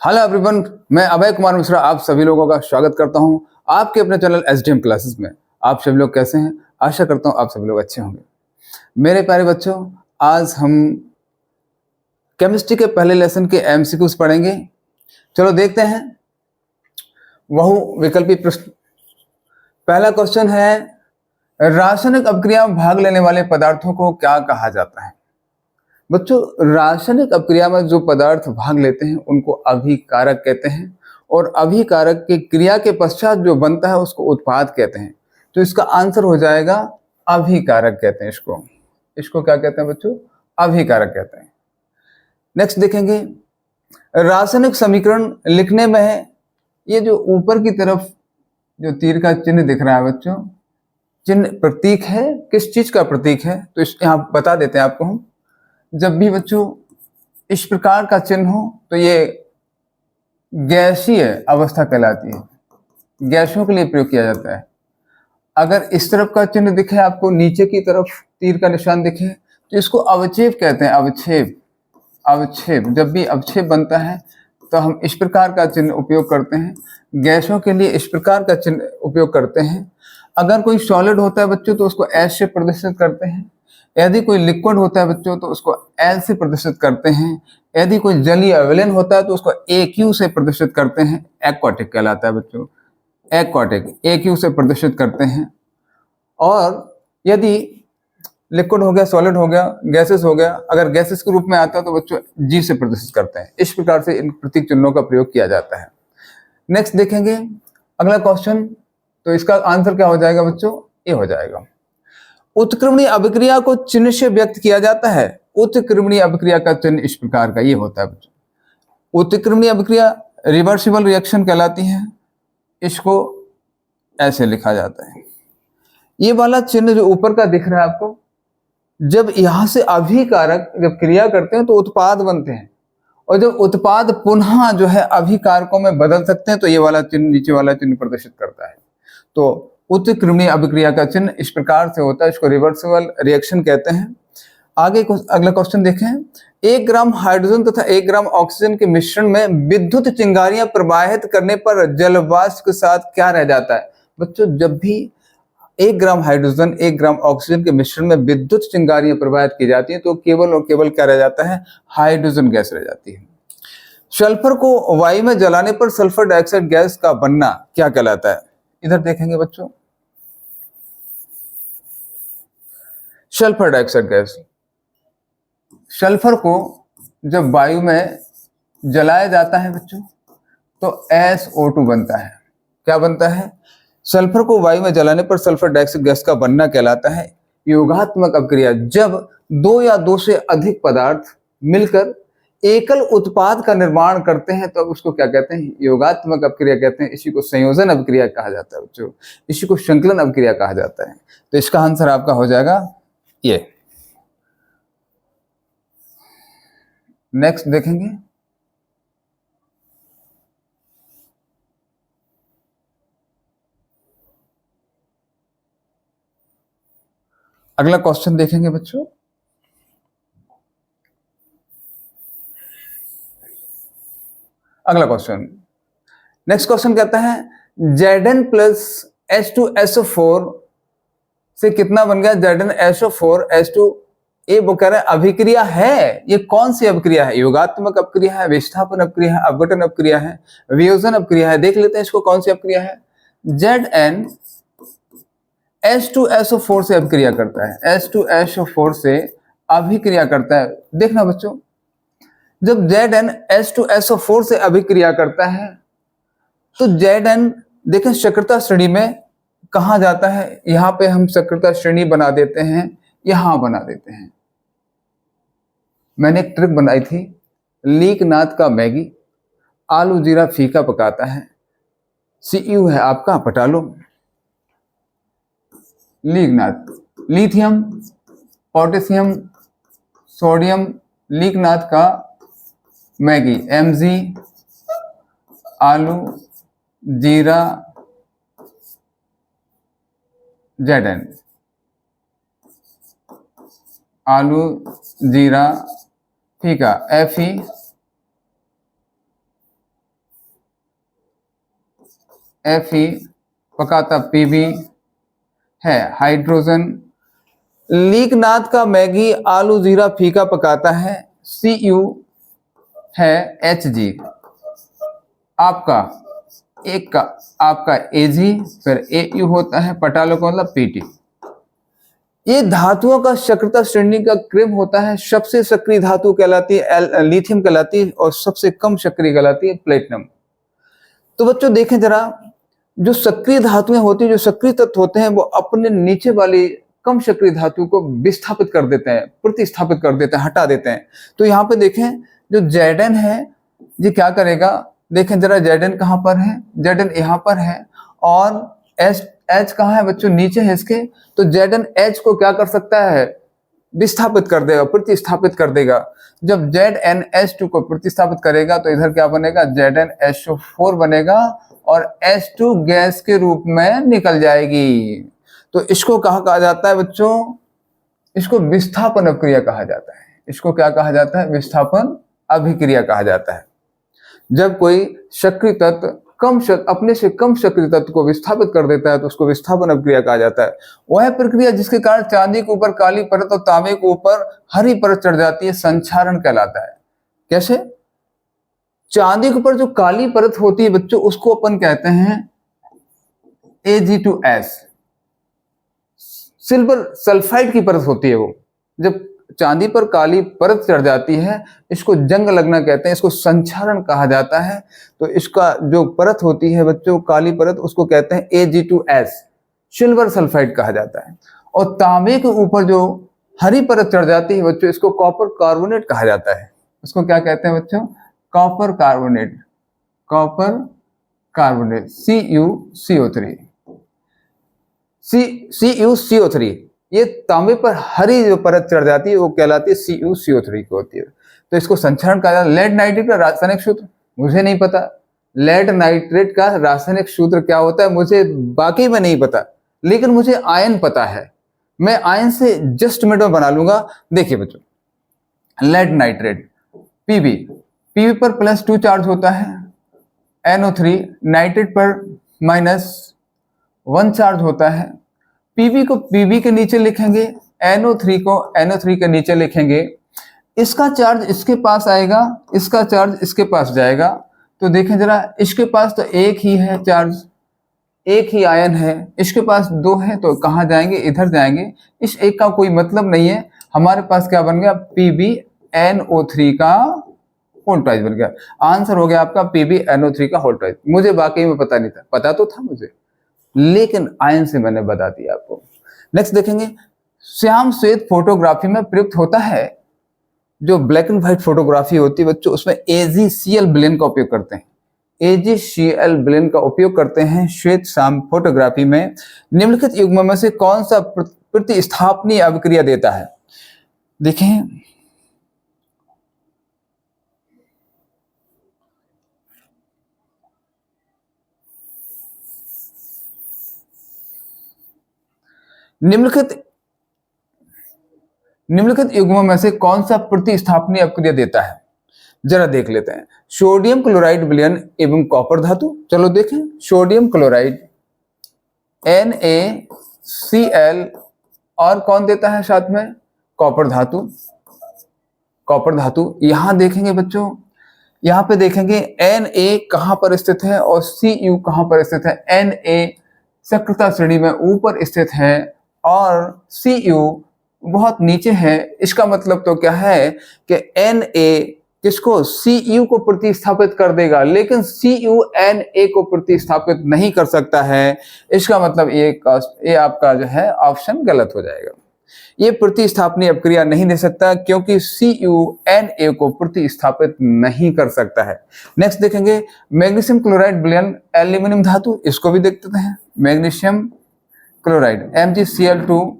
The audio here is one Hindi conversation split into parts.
हेलो एवरीवन, मैं अभय कुमार मिश्रा आप सभी लोगों का स्वागत करता हूं आपके अपने चैनल एसडीएम क्लासेस में। आप सभी लोग कैसे हैं? आशा करता हूं आप सभी लोग अच्छे होंगे। मेरे प्यारे बच्चों, आज हम केमिस्ट्री के पहले लेसन के एमसीक्यूज पढ़ेंगे। चलो देखते हैं। बहु विकल्पी प्रश्न। पहला क्वेश्चन है, रासायनिक अपक्रिया में भाग लेने वाले पदार्थों को क्या कहा जाता है? बच्चों, रासायनिक अपक्रिया में जो पदार्थ भाग लेते हैं उनको अभिकारक कहते हैं, और अभिकारक की क्रिया के पश्चात जो बनता है उसको उत्पाद कहते हैं। तो इसका आंसर हो जाएगा अभिकारक कहते हैं इसको। इसको क्या कहते हैं बच्चों? अभिकारक कहते हैं। नेक्स्ट देखेंगे, रासायनिक समीकरण लिखने में ये जो ऊपर की तरफ जो तीर का चिन्ह दिख रहा है बच्चों, चिन्ह प्रतीक है, किस चीज का प्रतीक है? तो इस यहाँ बता देते हैं आपको हम। जब भी बच्चों इस प्रकार का चिन्ह हो तो ये गैसीय अवस्था कहलाती है, गैसों के लिए प्रयोग किया जाता है। अगर इस तरफ का चिन्ह दिखे आपको, नीचे की तरफ तीर का निशान दिखे, तो इसको अवक्षेप कहते हैं। अवक्षेप, अवक्षेप। जब भी अवक्षेप बनता है तो हम इस प्रकार का चिन्ह उपयोग करते हैं। गैसों के लिए इस प्रकार का चिन्ह उपयोग करते हैं। अगर कोई सॉलिड होता है बच्चों तो उसको एस से प्रदर्शित करते हैं। यदि कोई लिक्विड होता है बच्चों तो उसको एल से प्रदर्शित करते हैं। यदि कोई जलीय अवयन होता है तो उसको AQ से प्रदर्शित करते हैं। एक्वाटिक कहलाता है बच्चों, एक्वाटिक, AQ से प्रदर्शित करते हैं। और यदि लिक्विड हो गया, सॉलिड हो गया, गैसेस हो गया, अगर गैसेस के रूप में आता है तो बच्चों G से प्रदर्शित करते हैं। इस प्रकार से इन प्रतीक चिन्हों का प्रयोग किया जाता है। नेक्स्ट देखेंगे अगला क्वेश्चन। तो इसका आंसर क्या हो जाएगा बच्चों? ये हो जाएगा, उत्क्रमणीय अभिक्रिया को चिन्ह से व्यक्त किया जाता है। उत्क्रमणीय अभिक्रिया का चिन्ह इस प्रकार का ये होता है बच्चों। उत्क्रमणीय अभिक्रिया रिवर्सिबल रिएक्शन कहलाती है। इसको ऐसे लिखा जाता है। ये वाला चिन्ह जो ऊपर का दिख रहा है आपको, जब यहां से अभिकारक जब क्रिया करते हैं तो उत्पाद बनते हैं, और जब उत्पाद पुनः जो है अभिकारकों में बदल सकते हैं तो ये वाला चिन्ह, नीचे वाला चिन्ह प्रदर्शित करता है। तो उत्क्रमणीय अभिक्रिया का चिन्ह इस प्रकार से होता है। इसको रिवर्सिबल रिएक्शन कहते हैं। आगे अगला क्वेश्चन देखें। 1 ग्राम हाइड्रोजन तथा 1 ग्राम ऑक्सीजन के मिश्रण में विद्युत चिंगारियां प्रवाहित करने पर जल वाष्प के साथ क्या रह जाता है? बच्चों, जब भी 1 ग्राम हाइड्रोजन 1 ग्राम ऑक्सीजन के मिश्रण में विद्युत चिंगारियां प्रवाहित की जाती हैं तो केवल और केवल क्या रह जाता है? हाइड्रोजन गैस रह जाती है। सल्फर को वायु में जलाने पर सल्फर डाइऑक्साइड गैस का बनना क्या कहलाता है? इधर देखेंगे बच्चों, सल्फर डाइऑक्साइड गैस। सल्फर को जब वायु में जलाया जाता है बच्चों तो SO2 बनता है। क्या बनता है? सल्फर को वायु में जलाने पर सल्फर डाइऑक्साइड गैस का बनना कहलाता है योगात्मक अपक्रिया। जब 2 या 2 से अधिक पदार्थ मिलकर एकल उत्पाद का निर्माण करते हैं तो उसको क्या कहते हैं? योगात्मक अपक्रिया कहते हैं। इसी को संयोजन अपक्रिया कहा जाता है बच्चों, इसी को संकलन अपक्रिया कहा जाता है। तो इसका आंसर आपका हो जाएगा ये। नेक्स्ट देखेंगे, अगला क्वेश्चन देखेंगे बच्चों। अगला क्वेश्चन, नेक्स्ट क्वेश्चन कहता है Zn प्लस H2SO4 से कितना बन गया? Zn SO4 H2। ये वो कह रहा है अभिक्रिया है। ये कौन सी अभिक्रिया है? योगात्मक अपक्रिया है, विस्थापन अपक्रिया है, अपघटन अपक्रिया है, वियोजन अपक्रिया है? देख लेते हैं इसको कौन सी अपक्रिया है। Zn H2SO4 से अभिक्रिया करता है, H2SO4 से अभिक्रिया करता है। देखना बच्चों, जब Zn H2SO4 से अभिक्रिया करता है तो Zn देखें सक्रियता श्रेणी में कहा जाता है। यहां पे हम सक्रियता श्रेणी बना देते हैं, यहां बना देते हैं। मैंने एक ट्रिक बनाई थी, लीकनाथ का मैगी आलू जीरा फीका पकाता है, CU है आपका, पटा लो। लीकनाथ, लिथियम, पोटेशियम, सोडियम, लीकनाथ का मैगी, Mg आलू जीरा Zn, आलू जीरा फीका Fe Fe पकाता Pb है हाइड्रोजन। लीकनाथ का मैगी आलू जीरा फीका पकाता है Cu है Hg। आपका एक का आपका Ag फिर Au होता है पटालो का मतलब Pt। ये धातुओं का सक्रियता श्रेणी का क्रम होता है। सबसे सक्रिय धातु कहलाती है लिथियम कहलाती है और सबसे कम सक्रिय कहलाती है प्लेटिनम। तो बच्चों देखें जरा, जो सक्रिय धातुएं होती है, जो सक्रिय तत्व होते हैं, वो अपने नीचे वाली कम सक्रिय धातु को विस्थापित कर देते हैं, प्रतिस्थापित कर देते हैं, हटा देते हैं। तो यहाँ पे देखें जो Zn है ये क्या करेगा, देखें जरा Zn कहाँ पर है, Zn यहाँ पर है और H कहाँ है बच्चों, नीचे है इसके। तो Zn H को क्या कर सकता है, विस्थापित कर देगा, प्रतिस्थापित कर देगा। जब ZnH2 को प्रतिस्थापित करेगा तो इधर क्या बनेगा, ZnHO4 बनेगा और H2 गैस के रूप में निकल जाएगी। तो इसको कहा जाता है बच्चों, इसको विस्थापन अभिक्रिया कहा जाता है। इसको क्या कहा जाता है, विस्थापन अभिक्रिया कहा जाता है। जब कोई सक्रिय तत्व अपने से कम सक्रिय तत्व को विस्थापित कर देता है तो उसको विस्थापन अभिक्रिया कहा जाता है। वह प्रक्रिया जिसके कारण चांदी के ऊपर काली परत और तांबे के ऊपर हरी परत चढ़ जाती है संक्षारण कहलाता है। कैसे, चांदी के ऊपर जो काली परत होती है बच्चों उसको अपन कहते हैं Ag2S। सिल्वर सल्फाइड की परत होती है वो, जब चांदी पर काली परत चढ़ जाती है इसको जंग लगना कहते हैं, इसको संक्षारण कहा जाता है। तो इसका जो परत होती है बच्चों काली परत उसको कहते हैं Ag2S, सिल्वर सल्फाइड कहा जाता है। और तांबे के ऊपर जो हरी परत चढ़ जाती है बच्चों इसको कॉपर कार्बोनेट कहा जाता है। इसको क्या कहते हैं बच्चों, copper carbonate, copper carbonate CuCO3। CuCO3 ये तांबे पर हरी जो परत चढ़ जाती है वो कहलाती है CuCO3 की होती है। तो इसको संक्षारण कहा जाता है। लेड नाइट्रेट का रासायनिक सूत्र मुझे नहीं पता, लेड नाइट्रेट का रासायनिक सूत्र क्या होता है मुझे बाकी में नहीं पता, लेकिन मुझे आयन पता है। मैं आयन से जस्ट मिनट में बना लूंगा। देखिए बच्चों, लेड नाइट्रेट Pb पर +2 चार्ज होता है, NO3 नाइट्रेट पर -1 चार्ज होता है। Pb को Pb के नीचे लिखेंगे, NO3 को NO3 के नीचे लिखेंगे। इसका चार्ज इसके पास आएगा, इसका चार्ज इसके पास जाएगा। तो देखें जरा, इसके पास तो एक ही है चार्ज, एक ही आयन है, इसके पास 2 है तो कहाँ जाएंगे, इधर जाएंगे। इस एक का कोई मतलब नहीं है। हमारे पास क्या बन गया, PbNO3 का होल ट्वाइस बन गया। आंसर हो गया आपका PbNO3 का होल ट्वाइस। मुझे वाकई में पता नहीं था, पता तो था मुझे, लेकिन आयन से मैंने बता दिया आपको। नेक्स्ट देखेंगे, श्याम श्वेत फोटोग्राफी में प्रयुक्त होता है। जो ब्लैक एंड व्हाइट फोटोग्राफी होती है बच्चों उसमें AgCl विलेन का उपयोग करते हैं, AgCl विलेन का उपयोग करते हैं श्वेत श्याम फोटोग्राफी में। निम्नलिखित युग्म में से कौन सा प्रतिस्थापनीय अभिक्रिया देता है। देखें, निम्नलिखित युग्मों में से कौन सा प्रतिस्थापनीय अभिक्रिया देता है, जरा देख लेते हैं। सोडियम क्लोराइड विलयन एवं कॉपर धातु। चलो देखें, सोडियम क्लोराइड NaCl और कौन देता है साथ में, कॉपर धातु। कॉपर धातु यहां देखेंगे बच्चों, यहां पे देखेंगे Na कहां पर स्थित है और Cu कहां पर स्थित है। Na सक्रियता श्रेणी में ऊपर स्थित है और Cu बहुत नीचे है। इसका मतलब तो क्या है कि Na किसको, Cu को प्रतिस्थापित कर देगा, लेकिन Cu Na को प्रतिस्थापित नहीं कर सकता है। इसका मतलब ये आपका जो है ऑप्शन गलत हो जाएगा। ये प्रतिस्थापनीय अभिक्रिया नहीं दे सकता क्योंकि Cu Na को प्रतिस्थापित नहीं कर सकता है। नेक्स्ट देखेंगे, मैग्नीशियम क्लोराइड विलयन एल्यूमिनियम धातु। इसको भी देखते हैं, मैग्नीशियम क्लोराइड MgCl2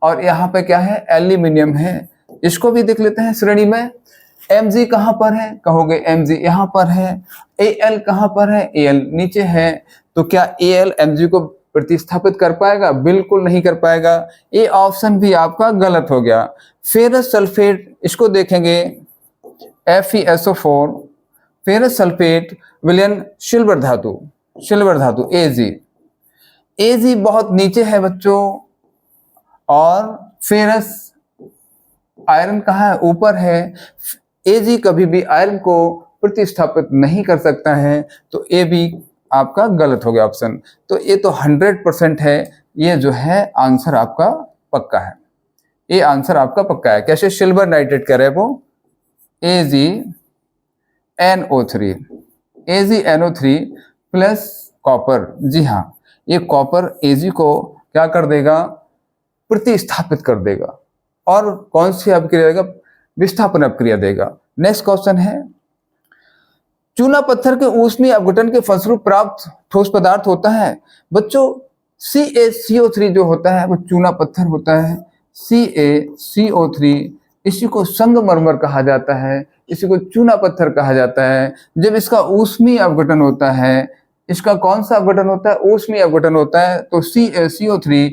और यहाँ पे क्या है, एल्यूमिनियम है। इसको भी देख लेते हैं श्रेणी में। Mg कहाँ पर है, कहोगे Mg यहाँ पर है। Al कहाँ पर है, Al नीचे है। तो क्या Al Mg को प्रतिस्थापित कर पाएगा, बिल्कुल नहीं कर पाएगा। ये ऑप्शन भी आपका गलत हो गया। फेरस सल्फेट, इसको देखेंगे FeSO4, फेरस सल्फेट विलयन सिल्वर धातु। सिल्वर धातु Ag। Ag बहुत नीचे है बच्चों, और फेरस आयरन कहाँ है? ऊपर है। Ag कभी भी आयरन को प्रतिस्थापित नहीं कर सकता है, तो ए भी आपका गलत हो गया ऑप्शन। तो ये तो 100% है, ये जो है आंसर आपका पक्का है, ये आंसर आपका पक्का है। कैसे? सिल्वर नाइट्रेट कह रहे हैं वो AgNO3, AgNO3 प्लस कॉपर। जी हाँ, ये कॉपर Ag को क्या कर देगा? प्रतिस्थापित कर देगा, और कौन सी अभिक्रिया देगा? विस्थापन अभिक्रिया देगा। नेक्स्ट क्वेश्चन है, चूना पत्थर के ऊष्मीय अपघटन के फलस्वरूप प्राप्त ठोस पदार्थ होता है। बच्चों CaCO3 जो होता है वो चूना पत्थर होता है, CaCO3, इसी को संगमरमर कहा जाता है, इसी को चूना पत्थर कहा जाता है। जब इसका ऊष्मीय अपघटन होता है, इसका कौन सा अपघटन होता है? ऊष्मीय अपघटन होता है, तो CaCO3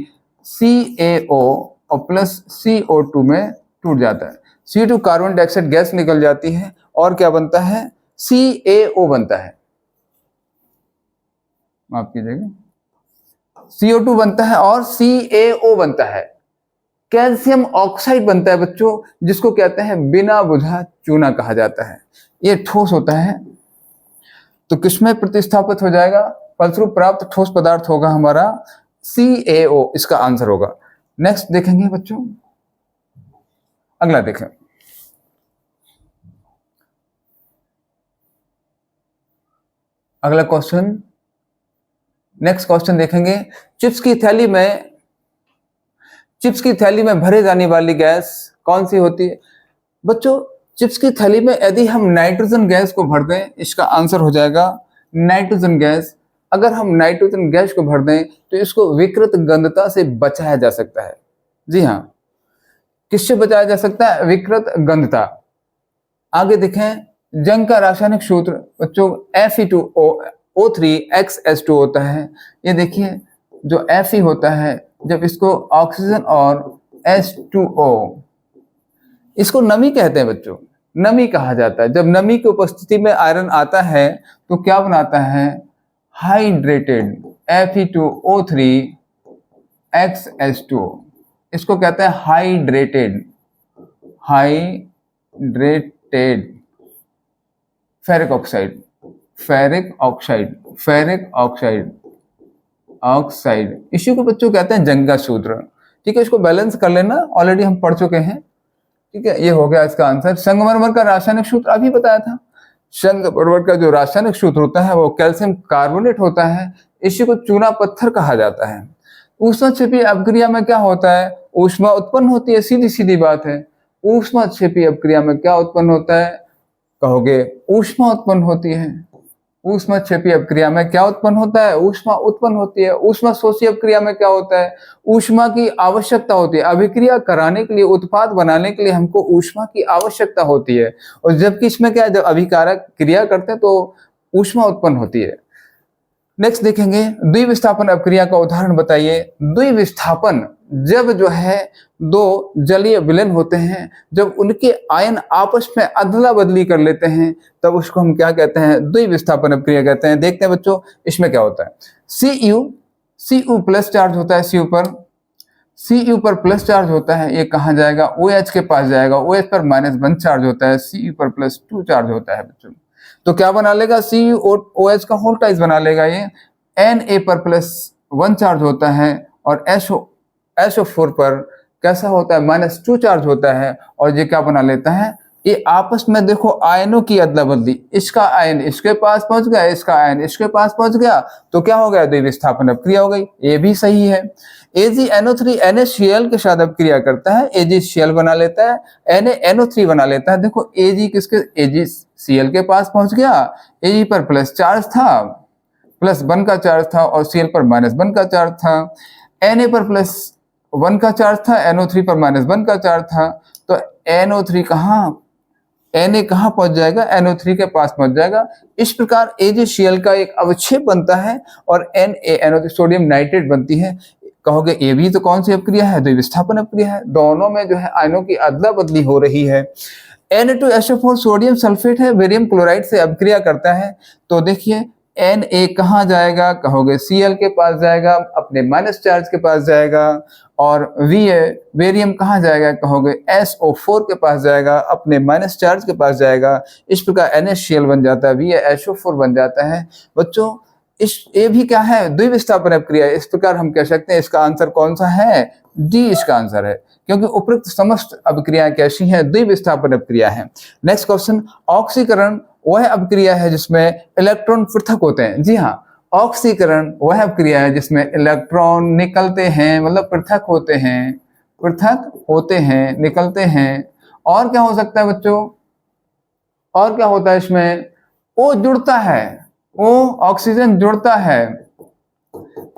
CaO और प्लस CO2 में टूट जाता है। CO2 कार्बन डाइऑक्साइड गैस निकल जाती है, और क्या बनता है? CaO बनता है, माफ कीजिएगा, CO2 बनता है और CaO बनता है। कैल्शियम ऑक्साइड बनता है बच्चों, जिसको कहते हैं बिना बुझा चूना कहा जाता है। ये ठोस होता है, तो किसमें प्रतिस्थापित हो जाएगा? फलस्वरूप प्राप्त ठोस पदार्थ होगा हमारा CaO, इसका आंसर होगा। नेक्स्ट देखेंगे बच्चों, अगला देखें। अगला क्वेश्चन, नेक्स्ट क्वेश्चन देखेंगे, चिप्स की थैली में भरे जाने वाली गैस कौन सी होती है? बच्चों चिप्स की थैली में यदि हम नाइट्रोजन गैस को भर दें, इसका आंसर हो जाएगा नाइट्रोजन गैस। अगर हम नाइट्रोजन गैस को भर दें तो इसको विकृत गंधता से बचाया जा सकता है। जी हाँ, किससे बचाया जा सकता है? विकृत गंधता। आगे देखें, जंग का रासायनिक सूत्र बच्चों Fe2O3XS2 होता है। ये देखिए, जो Fe होता है, जब इसको ऑक्सीजन और H2O, इसको नमी कहते हैं बच्चों, नमी कहा जाता है। जब नमी की उपस्थिति में आयरन आता है तो क्या बनाता है? हाइड्रेटेड Fe2O3XS2, इसको कहते हैं हाइड्रेटेड फेरिक ऑक्साइड, इसी को बच्चों कहते हैं जंग का सूत्र। ठीक है, इसको बैलेंस कर लेना, ऑलरेडी हम पढ़ चुके हैं। ठीक है, ये हो गया इसका आंसर। संगमरमर का रासायनिक सूत्र अभी बताया था। संगमरमर का जो रासायनिक सूत्र होता है वो कैल्शियम कार्बोनेट होता है, इसी को चूना पत्थर कहा जाता है। ऊष्माक्षेपी अपक्रिया में क्या होता है? ऊष्मा उत्पन्न होती है, सीधी सीधी बात है। ऊष्माक्षेपी अपक्रिया में क्या उत्पन्न होता है? कहोगे ऊष्मा उत्पन्न होती है। ऊष्माक्षेपी अपक्रिया में क्या उत्पन्न होता है? ऊष्मा उत्पन्न होती है। ऊष्माशोषी अपक्रिया में क्या होता है? ऊष्मा की आवश्यकता होती है। अभिक्रिया कराने के लिए, उत्पाद बनाने के लिए हमको ऊष्मा की आवश्यकता होती है, और जबकि इसमें क्या है, जब अभिकारक क्रिया करते हैं तो ऊष्मा उत्पन्न होती है। नेक्स्ट देखेंगे, द्विविस्थापन अपक्रिया का उदाहरण बताइए। द्विविस्थापन, जब जो है दो जलीय विलयन होते हैं, जब उनके आयन आपस में अदला बदली कर लेते हैं, तब उसको हम क्या कहते हैं? द्विविस्थापन अपक्रिया कहते हैं। देखते हैं बच्चों इसमें क्या होता है। Cu प्लस चार्ज होता है, Cu पर प्लस चार्ज होता है, ये कहाँ जाएगा? OH के पास जाएगा। OH पर -1 चार्ज होता है, Cu पर +2 चार्ज होता है बच्चों। तो क्या बना लेगा? CuOH का होल टाइज बना लेगा ये। Na पर +1 चार्ज होता है, और SO4 पर कैसा होता है? -2 चार्ज होता है, और ये क्या बना लेता है? ये आपस में देखो आयनों की अदला बदली, इसका आयन इसके पास पहुंच गया, इसका आयन इसके पास पहुंच गया, तो क्या हो गया? द्विविस्थापन अपक्रिया हो गई। ये भी सही है। AgNO3 NaCl के साथ अपक्रिया करता है, AgCl बना लेता है, NaNO3 बना लेता है। देखो AgCl के पास पहुंच गया, Ag पर प्लस चार्ज था, +1 का चार्ज था, और Cl पर -1 का चार्ज था। Na पर +1 का चार्ज था, NO3 पर -1 का चार्ज था, तो NO3 Na कहाँ पहुंच जाएगा? NO3 के पास पहुंच जाएगा। इस प्रकार AgCl का एक अवक्षेप बनता है, और NaNO3 सोडियम नाइट्रेट बनती है। कहोगे ये भी तो कौन सी अपक्रिया है? द्विविस्थापन अपक्रिया है। दोनों में जो है आयनों की अदला बदली हो रही है। Na2SO4 सोडियम सल्फेट है, बेरियम क्लोराइड से अपक्रिया करता है। तो देखिए Na कहाँ जाएगा, कहोगे Cl के पास जाएगा, अपने माइनस चार्ज के पास जाएगा। और Va बेरियम कहाँ जाएगा, कहोगे SO4 के पास जाएगा, अपने माइनस चार्ज के पास जाएगा। इस प्रकार NaCl बन जाता है, VaSO4 बन जाता है। बच्चों ये भी क्या है, द्विविस्थापन अपक्रिया। इस प्रकार हम कह सकते हैं इसका आंसर कौन सा है, डी इसका आंसर है, क्योंकि उपरोक्त समस्त अपक्रियाएं कैसी हैं, द्विविस्थापन अपक्रिया है। नेक्स्ट क्वेश्चन, ऑक्सीकरण वह अपक्रिया है जिसमें इलेक्ट्रॉन पृथक होते हैं। जी हाँ, ऑक्सीकरण वह अपक्रिया है जिसमें इलेक्ट्रॉन निकलते हैं, मतलब पृथक होते हैं, निकलते हैं। और क्या हो सकता है बच्चों, और क्या होता है इसमें, ओ जुड़ता है, ओ ऑक्सीजन जुड़ता है,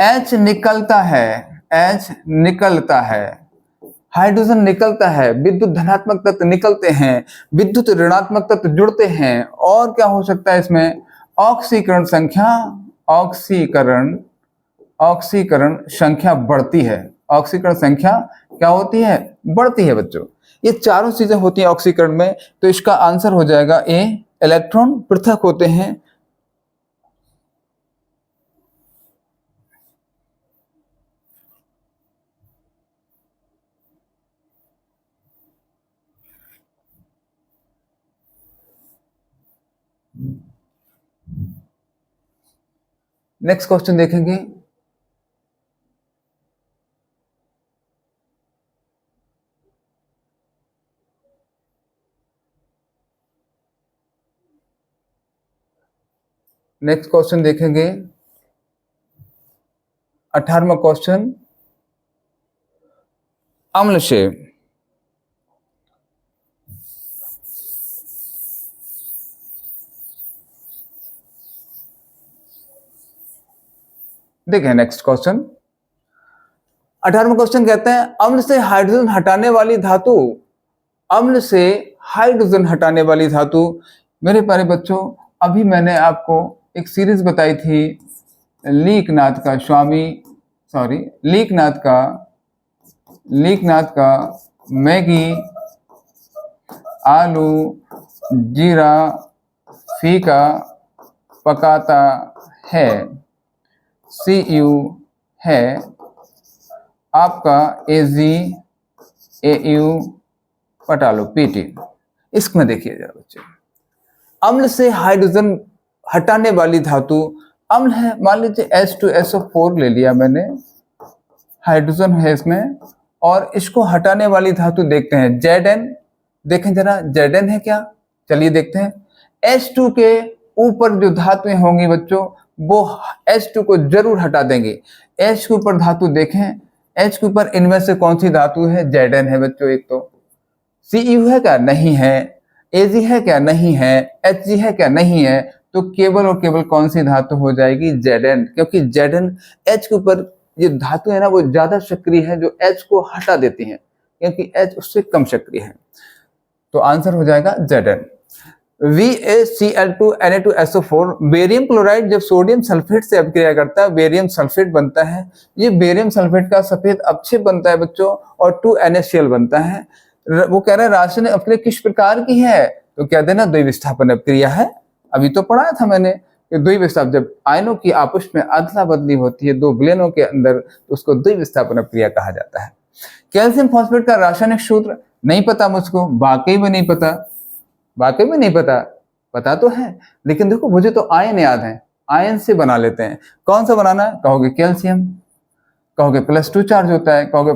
H निकलता है, हाइड्रोजन निकलता है, विद्युत धनात्मक तत्व निकलते हैं, विद्युत ऋणात्मक तत्व जुड़ते हैं। और क्या हो सकता है इसमें, ऑक्सीकरण संख्या बढ़ती है, ऑक्सीकरण संख्या क्या होती है, बढ़ती है बच्चों। ये चारों चीजें होती हैं ऑक्सीकरण में, तो इसका आंसर हो जाएगा ए, इलेक्ट्रॉन पृथक होते हैं। नेक्स्ट क्वेश्चन देखेंगे, नेक्स्ट क्वेश्चन देखेंगे 18वां क्वेश्चन, अम्ल से देखें। नेक्स्ट क्वेश्चन 18वां क्वेश्चन कहते हैं, अम्ल से हाइड्रोजन हटाने वाली धातु, अम्ल से हाइड्रोजन हटाने वाली धातु। मेरे प्यारे बच्चों, अभी मैंने आपको एक सीरीज बताई थी लीकनाथ का मैगी आलू जीरा फीका पकाता है, CU है आपका AU पटा लो PT। इसमें देखिए जरा बच्चे, अम्ल से हाइड्रोजन हटाने वाली धातु, अम्ल है, मान लीजिए H2SO4 ले लिया मैंने, हाइड्रोजन है इसमें, और इसको हटाने वाली धातु देखते हैं Zn। देखें जरा Zn है क्या, चलिए देखते हैं। H2 के ऊपर जो धातुएं होंगी बच्चों, वो H2 को जरूर हटा देंगे। H के ऊपर धातु देखें, H के ऊपर इनमें से कौन सी धातु है, Zn है बच्चों। एक तो CU है क्या, नहीं है। Ag है क्या, नहीं है। Hg है क्या, नहीं है। तो केवल और केवल कौन सी धातु हो जाएगी, Zn, क्योंकि Zn H के ऊपर ये धातु है ना, वो ज्यादा सक्रिय है, जो H को हटा देती है, क्योंकि H उससे कम सक्रिय है। तो आंसर हो जाएगा Zn। VaCl2Na2SO4, बेरियम क्लोराइड जब सोडियम सल्फेट से अपक्रिया करता है, बेरियम सल्फेट बनता है। ये बेरियम सल्फेट का सफेद अपक्षेप बनता है बच्चों, और 2NaCl बनता है। वो कह रहे हैं रासायनिक अपक्रिया किस प्रकार की है, तो कह देना द्विविस्थापन अपक्रिया है। अभी तो पढ़ाया था मैंने कि द्विविस्थापन, जब आयनों की आपस में अदला बदली होती है दो विलयनों के अंदर, तो उसको द्विविस्थापन अपक्रिया कहा जाता है। कैल्शियम फॉस्फेट का रासायनिक सूत्र नहीं पता मुझको, वाकई में नहीं पता, पता तो है, लेकिन देखो मुझे तो आयन याद है, आयन से बना लेते हैं। कौन सा बनाना है, कहोगे कैल्शियम, कहोगे +2 चार्ज होता है, कहोगे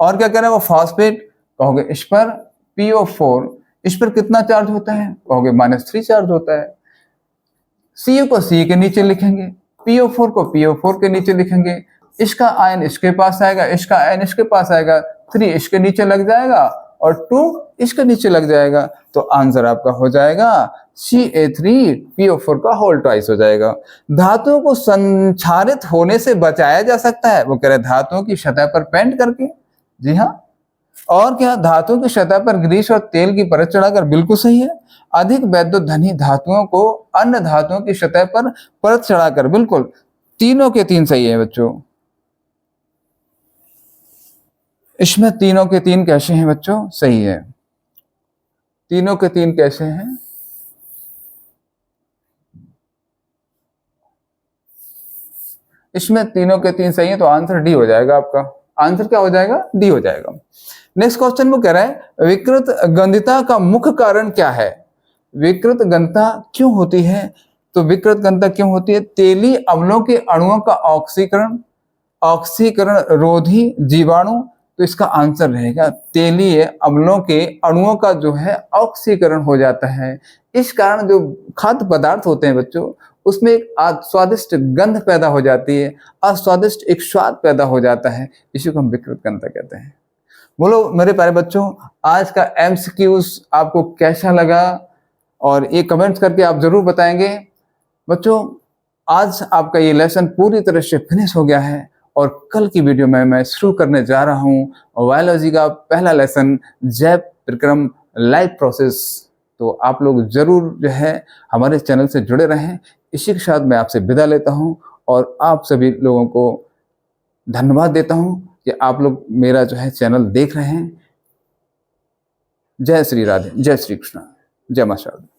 और क्या कह रहे हैं वो फॉस्फेट, कहोगे इस पर PO4, इस पर कितना चार्ज होता है, कहोगे -3 चार्ज होता है। Cu को C के नीचे लिखेंगे, PO4 को PO4 के नीचे लिखेंगे। इसका आयन इसके पास आएगा, इसका आयन इसके पास आएगा, 3 इसके नीचे लग जाएगा और 2 इसके नीचे लग जाएगा। तो आंसर आपका हो जाएगा Ca3PO4 का होल ट्वाइस हो जाएगा। धातुओं को संक्षारित होने से बचाया जा सकता है, वो कह रहे धातुओं की सतह पर पेंट करके। जी हाँ, और क्या, धातुओं की सतह पर ग्रीस और तेल की परत चढ़ाकर, बिल्कुल सही है। अधिक वैद्युतधनी धातुओं को अन्य धातुओं की सतह पर परत चढ़ाकर, बिल्कुल, तीनों के तीन सही है बच्चों। इसमें तीनों के तीन कैसे हैं बच्चों, सही है, तीनों के तीन कैसे हैं। इसमें तीनों के तीन सही है, तो आंसर डी हो जाएगा आपका। आंसर क्या हो जाएगा? डी हो जाएगा। नेक्स्ट क्वेश्चन वो कह रहा है विकृत गंधिता का मुख्य कारण क्या है? विकृत गंधिता क्यों होती है? तो विकृत गंधिता क्यों होती है? तेली अम्लों के अणुओं का ऑक्सीकरण रोधी जीवाणु। तो इसका आंसर रहेगा तेलीय अम्लों के अणुओं का जो है ऑक्सीकरण हो जाता है। इस कारण जो खाद्य पदार्थ होते हैं बच्चों, उसमें एक स्वादिष्ट गंध पैदा हो जाती है, अस्वादिष्ट एक स्वाद पैदा हो जाता है। इसी को हम विकृत गंधिता कहते हैं। बोलो मेरे प्यारे बच्चों, आज का एमसीक्यूज आपको कैसा लगा? और ये कमेंट्स करके आप जरूर बताएंगे। बच्चों, आज आपका ये लेसन पूरी तरह से फिनिश हो गया है और कल की वीडियो में मैं शुरू करने जा रहा हूँ बायोलॉजी का पहला लेसन, जैव प्रक्रम लाइफ प्रोसेस। तो आप लोग जरूर जो है हमारे चैनल से जुड़े रहें। इसी के साथ मैं आपसे विदा लेता हूँ और आप सभी लोगों को धन्यवाद देता हूँ कि आप लोग मेरा जो है चैनल देख रहे हैं। जय श्री राधे, जय श्री कृष्ण, जय मां शारदा।